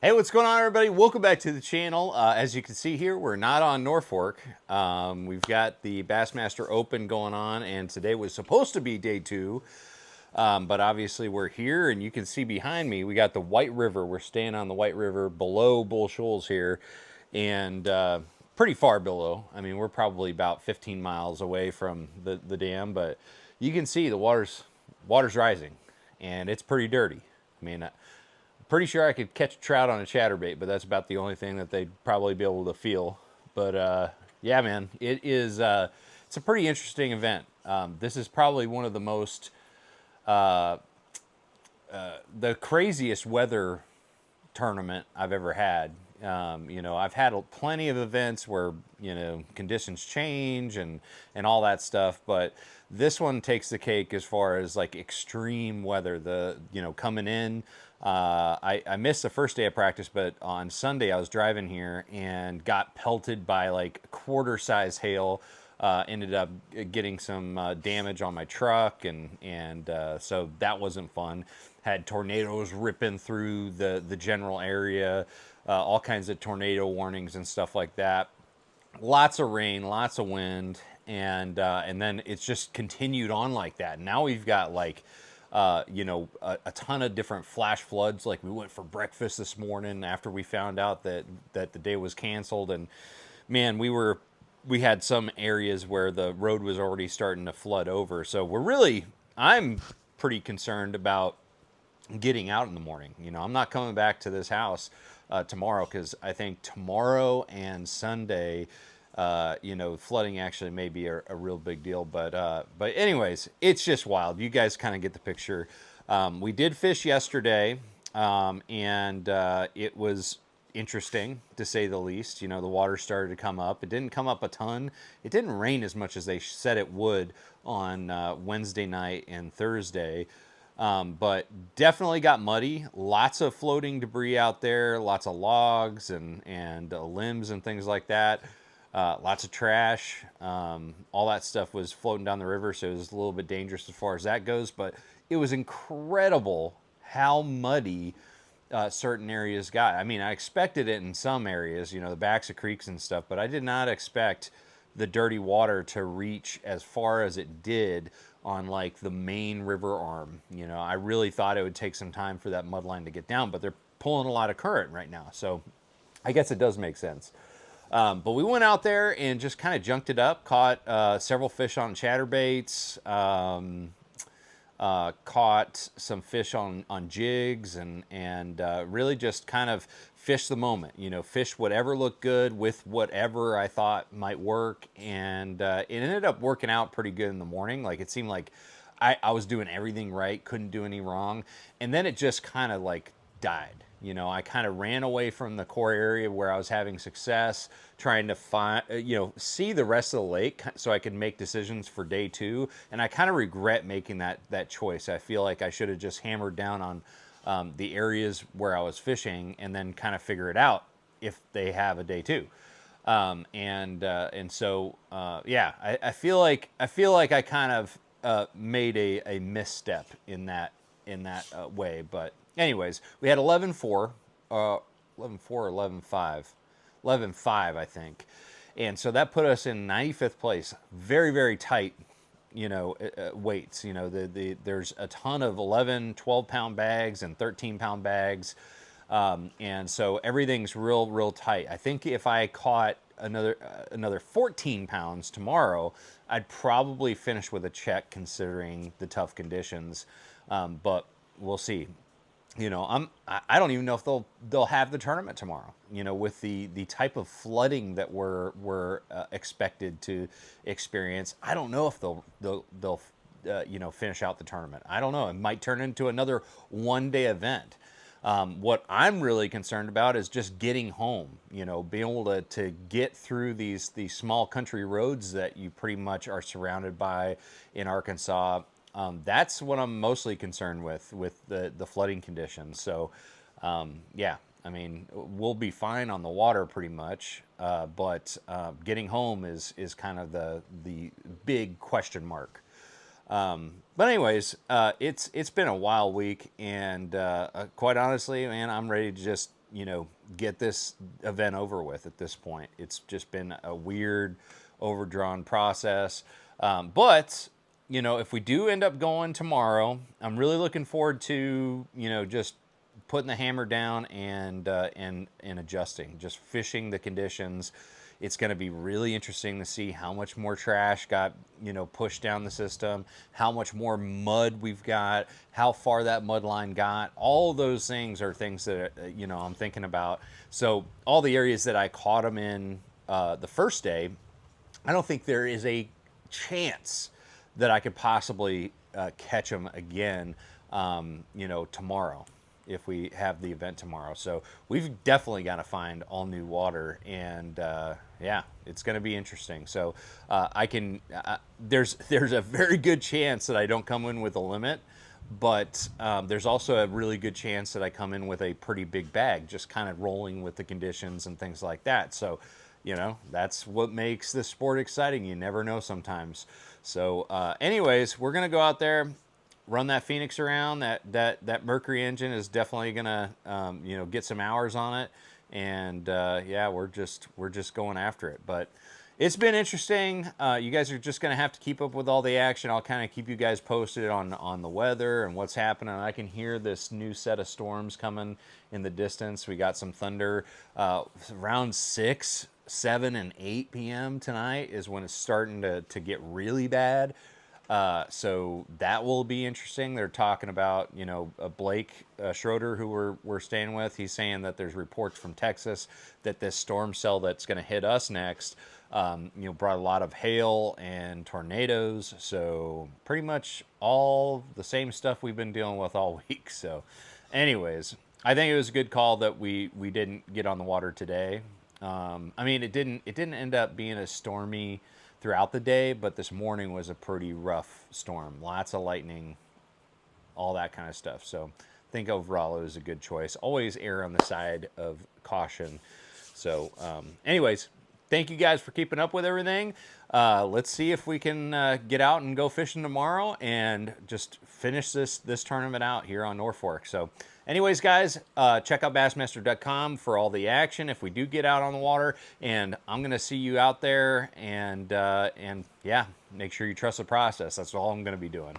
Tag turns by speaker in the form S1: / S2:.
S1: Hey, what's going on, everybody? Welcome back to the channel. As you can see here, we're not on Norfork. We've got the Bassmaster Open going on, and today was supposed to be day two, but obviously we're here, and you can see behind me, we got the White River. We're staying on the White River below Bull Shoals here, and pretty far below. I mean, we're probably about 15 miles away from the dam, but you can see the water's rising, and it's pretty dirty. I mean, pretty sure I could catch a trout on a chatterbait, but that's about the only thing that they'd probably be able to feel. But yeah, man, it is. It's a pretty interesting event. This is probably one of the most, the craziest weather tournament I've ever had. I've had plenty of events where conditions change and all that stuff, but this one takes the cake as far as like extreme weather. Coming in, I missed the first day of practice, but on Sunday I was driving here and got pelted by like quarter-size hail. Ended up getting some damage on my truck, and so that wasn't fun. Had tornadoes ripping through the general area, all kinds of tornado warnings and stuff like that. Lots of rain, lots of wind, and then it's just continued on like that. Now we've got like a ton of different flash floods. Like we went for breakfast this morning after we found out that the day was canceled, and man, we had some areas where the road was already starting to flood over. So I'm pretty concerned about getting out in the morning. I'm not coming back to this house tomorrow, because I think tomorrow and Sunday, flooding actually may be a real big deal. But anyways, it's just wild. You guys kind of get the picture. We did fish yesterday, and it was interesting to say the least. The water started to come up. It didn't come up a ton. It didn't rain as much as they said it would on Wednesday night and Thursday. But definitely got muddy. Lots of floating debris out there. Lots of logs and limbs and things like that. Lots of trash. All that stuff was floating down the river, so it was a little bit dangerous as far as that goes. But it was incredible how muddy certain areas got. I mean, I expected it in some areas, the backs of creeks and stuff, but I did not expect the dirty water to reach as far as it did on like the main river arm. I really thought it would take some time for that mud line to get down, but they're pulling a lot of current right now, so I guess it does make sense. But we went out there and just kind of junked it up, caught several fish on chatterbaits, caught some fish on jigs, and really just kind of fished the moment. Fish whatever looked good with whatever I thought might work, and it ended up working out pretty good in the morning. Like it seemed like I was doing everything right, couldn't do any wrong, and then it just kind of like died. I kind of ran away from the core area where I was having success, trying to find, see the rest of the lake so I could make decisions for day two. And I kind of regret making that choice. I feel like I should have just hammered down on the areas where I was fishing and then kind of figure it out if they have a day two. So I feel like I kind of made a misstep in that way. But anyways, we had 11-4, 11-4 or 11-5, 11-5, I think. And so that put us in 95th place. Very, very tight, weights. There's a ton of 11, 12-pound bags and 13-pound bags. And so everything's real tight. I think if I caught another 14 pounds tomorrow, I'd probably finish with a check considering the tough conditions. But we'll see. I don't even know if they'll have the tournament tomorrow. With the type of flooding that we're expected to experience, I don't know if they'll finish out the tournament. I don't know. It might turn into another one-day event. What I'm really concerned about is just getting home. Being able to get through these small country roads that you pretty much are surrounded by in Arkansas. That's what I'm mostly concerned with the flooding conditions. So, yeah, I mean, we'll be fine on the water pretty much, but getting home is kind of the big question mark. But anyways, it's been a wild week, and quite honestly, man, I'm ready to just you know, get this event over with at this point. It's just been a weird, overdrawn process. But, you know, if we do end up going tomorrow, I'm really looking forward to, you know, just putting the hammer down and adjusting, just fishing the conditions. It's going to be really interesting to see how much more trash got, you know, pushed down the system, how much more mud we've got, how far that mud line got. All those things are things that, you know, I'm thinking about. So all the areas that I caught them in the first day, I don't think there is a chance that I could possibly catch them again, you know, tomorrow, if we have the event tomorrow. So we've definitely got to find all new water, and yeah, it's going to be interesting. So there's a very good chance that I don't come in with a limit, but there's also a really good chance that I come in with a pretty big bag, just kind of rolling with the conditions and things like that. So, you know, that's what makes this sport exciting. You never know sometimes. So anyways, we're going to go out there, run that Phoenix around. That Mercury engine is definitely gonna you know, get some hours on it, and yeah, we're just going after it. But it's been interesting. You guys are just gonna have to keep up with all the action. I'll kind of keep you guys posted on the weather and what's happening. I can hear this new set of storms coming in the distance. We got some thunder around 6, 7, and 8 p.m. tonight is when it's starting to get really bad. So that will be interesting. They're talking about, you know, Blake Schroeder, who we're staying with. He's saying that there's reports from Texas that this storm cell that's going to hit us next, you know, brought a lot of hail and tornadoes. So pretty much all the same stuff we've been dealing with all week. So anyways, I think it was a good call that we didn't get on the water today. I mean, it didn't end up being as stormy throughout the day, but this morning was a pretty rough storm. Lots of lightning, all that kind of stuff. So I think overall it was a good choice. Always err on the side of caution. So anyways, thank you guys for keeping up with everything. Let's see if we can get out and go fishing tomorrow and just finish this tournament out here on Norfork. So anyways, guys, check out Bassmaster.com for all the action if we do get out on the water. And I'm going to see you out there. And yeah, make sure you trust the process. That's all I'm going to be doing.